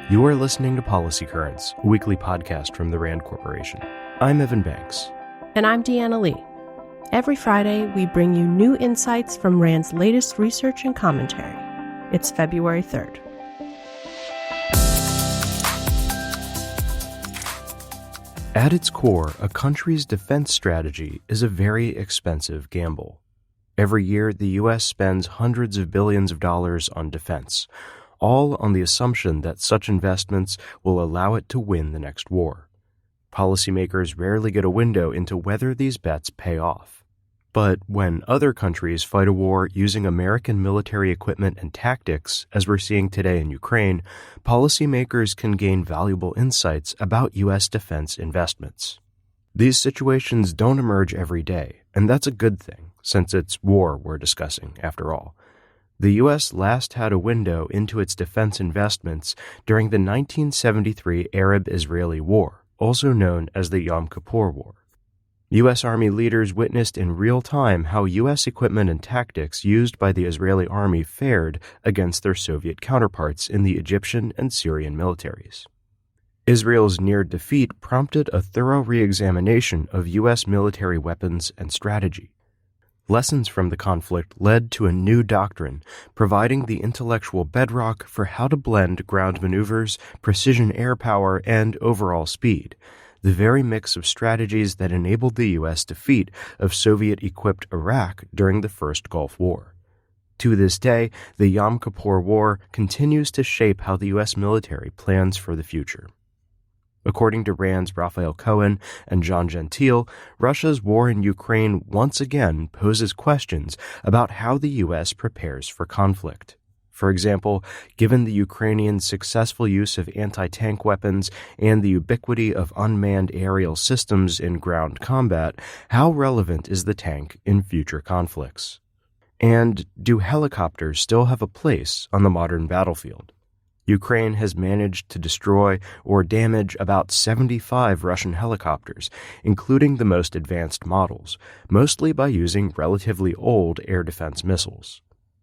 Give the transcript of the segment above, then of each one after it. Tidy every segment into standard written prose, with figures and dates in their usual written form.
You are listening to Policy Currents, a weekly podcast from the RAND Corporation. I'm Evan Banks. And I'm Deanna Lee. Every Friday, we bring you new insights from RAND's latest research and commentary. It's February 3rd. At its core, a country's defense strategy is a very expensive gamble. Every year, the U.S. spends hundreds of billions of dollars on defense, all on the assumption that such investments will allow it to win the next war. Policymakers rarely get a window into whether these bets pay off. But when other countries fight a war using American military equipment and tactics, as we're seeing today in Ukraine, policymakers can gain valuable insights about U.S. defense investments. These situations don't emerge every day, and that's a good thing, since it's war we're discussing, after all. The U.S. last had a window into its defense investments during the 1973 Arab-Israeli War, also known as the Yom Kippur War. U.S. Army leaders witnessed in real time how U.S. equipment and tactics used by the Israeli Army fared against their Soviet counterparts in the Egyptian and Syrian militaries. Israel's near defeat prompted a thorough re-examination of U.S. military weapons and strategy. Lessons from the conflict led to a new doctrine, providing the intellectual bedrock for how to blend ground maneuvers, precision air power, and overall speed, the very mix of strategies that enabled the U.S. defeat of Soviet-equipped Iraq during the First Gulf War. To this day, the Yom Kippur War continues to shape how the U.S. military plans for the future. According to RAND's Raphael Cohen and John Gentile, Russia's war in Ukraine once again poses questions about how the U.S. prepares for conflict. For example, given the Ukrainians' successful use of anti-tank weapons and the ubiquity of unmanned aerial systems in ground combat, how relevant is the tank in future conflicts? And do helicopters still have a place on the modern battlefield? Ukraine has managed to destroy or damage about 75 Russian helicopters, including the most advanced models, mostly by using relatively old air defense missiles.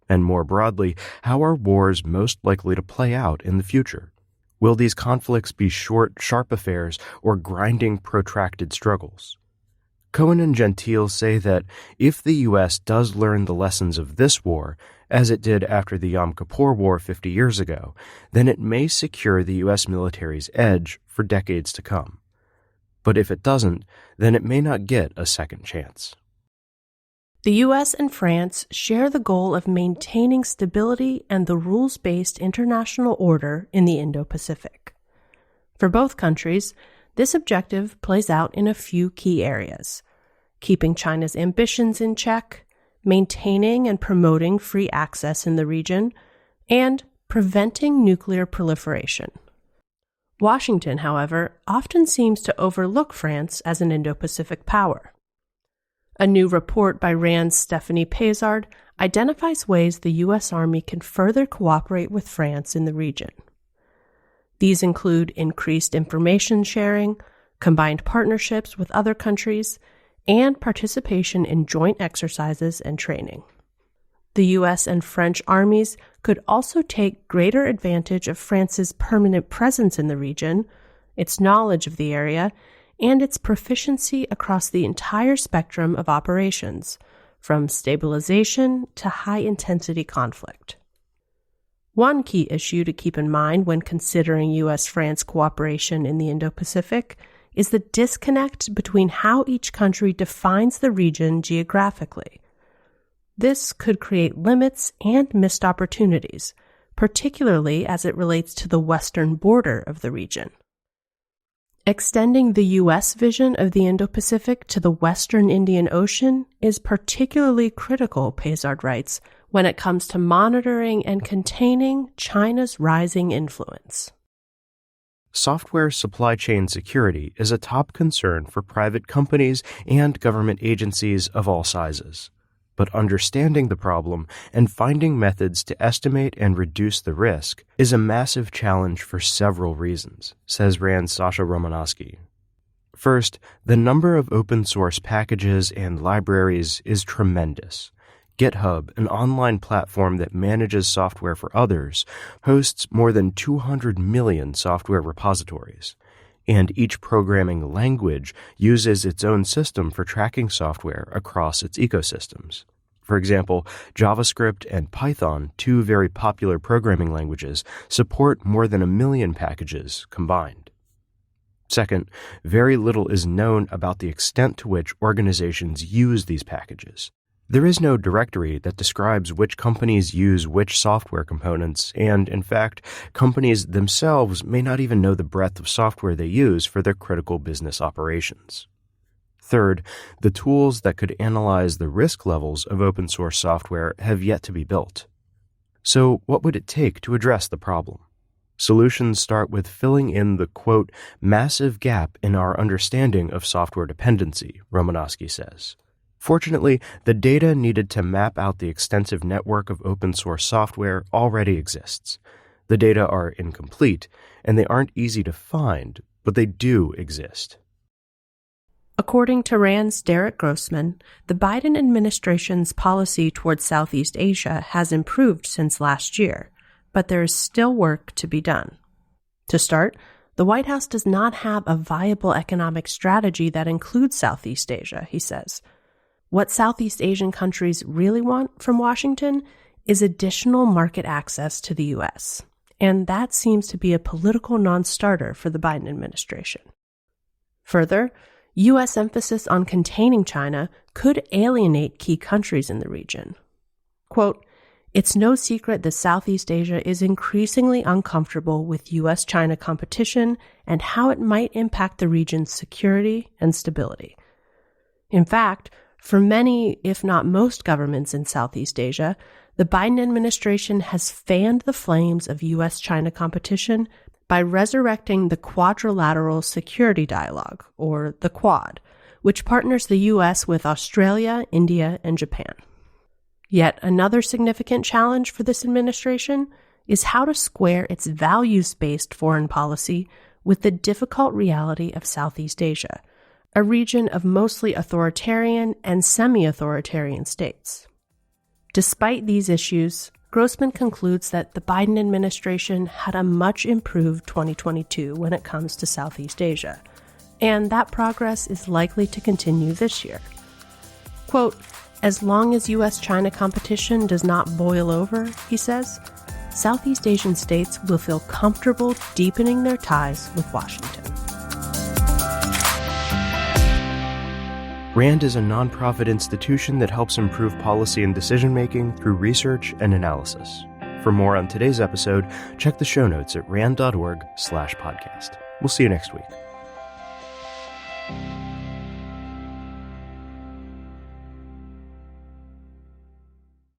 And more broadly, how are wars most likely to play out in the future? Will these conflicts be short, sharp affairs or grinding, protracted struggles? Cohen and Gentile say that if the U.S. does learn the lessons of this war, as it did after the Yom Kippur War 50 years ago, then it may secure the U.S. military's edge for decades to come. But if it doesn't, then it may not get a second chance. The U.S. and France share the goal of maintaining stability and the rules-based international order in the Indo-Pacific. For both countries, this objective plays out in a few key areas: keeping China's ambitions in check, maintaining and promoting free access in the region, and preventing nuclear proliferation. Washington, however, often seems to overlook France as an Indo-Pacific power. A new report by RAND's Stephanie Pezard identifies ways the U.S. Army can further cooperate with France in the region. These include increased information sharing, combined partnerships with other countries, and participation in joint exercises and training. The U.S. and French armies could also take greater advantage of France's permanent presence in the region, its knowledge of the area, and its proficiency across the entire spectrum of operations, from stabilization to high-intensity conflict. One key issue to keep in mind when considering U.S.-France cooperation in the Indo-Pacific is the disconnect between how each country defines the region geographically. This could create limits and missed opportunities, particularly as it relates to the western border of the region. Extending the U.S. vision of the Indo-Pacific to the western Indian Ocean is particularly critical, Pezard writes, when it comes to monitoring and containing China's rising influence. Software supply chain security is a top concern for private companies and government agencies of all sizes. But understanding the problem and finding methods to estimate and reduce the risk is a massive challenge for several reasons, says RAND's Sasha Romanowski. First, the number of open-source packages and libraries is tremendous. GitHub, an online platform that manages software for others, hosts more than 200 million software repositories. And each programming language uses its own system for tracking software across its ecosystems. For example, JavaScript and Python, two very popular programming languages, support more than 1 million packages combined. Second, very little is known about the extent to which organizations use these packages. There is no directory that describes which companies use which software components, and, in fact, companies themselves may not even know the breadth of software they use for their critical business operations. Third, the tools that could analyze the risk levels of open-source software have yet to be built. So, what would it take to address the problem? Solutions start with filling in the, quote, massive gap in our understanding of software dependency, Romanowski says. Fortunately, the data needed to map out the extensive network of open-source software already exists. The data are incomplete, and they aren't easy to find, but they do exist. According to RAND's Derek Grossman, the Biden administration's policy towards Southeast Asia has improved since last year, but there is still work to be done. To start, the White House does not have a viable economic strategy that includes Southeast Asia, he says. What Southeast Asian countries really want from Washington is additional market access to the U.S., and that seems to be a political non-starter for the Biden administration. Further, U.S. emphasis on containing China could alienate key countries in the region. Quote, it's no secret that Southeast Asia is increasingly uncomfortable with U.S.-China competition and how it might impact the region's security and stability. In fact, for many, if not most governments in Southeast Asia, the Biden administration has fanned the flames of U.S.-China competition by resurrecting the Quadrilateral Security Dialogue, or the Quad, which partners the U.S. with Australia, India, and Japan. Yet another significant challenge for this administration is how to square its values-based foreign policy with the difficult reality of Southeast Asia, a region of mostly authoritarian and semi-authoritarian states. Despite these issues, Grossman concludes that the Biden administration had a much improved 2022 when it comes to Southeast Asia, and that progress is likely to continue this year. Quote, as long as U.S.-China competition does not boil over, he says, Southeast Asian states will feel comfortable deepening their ties with Washington. RAND is a nonprofit institution that helps improve policy and decision-making through research and analysis. For more on today's episode, check the show notes at rand.org/podcast. We'll see you next week.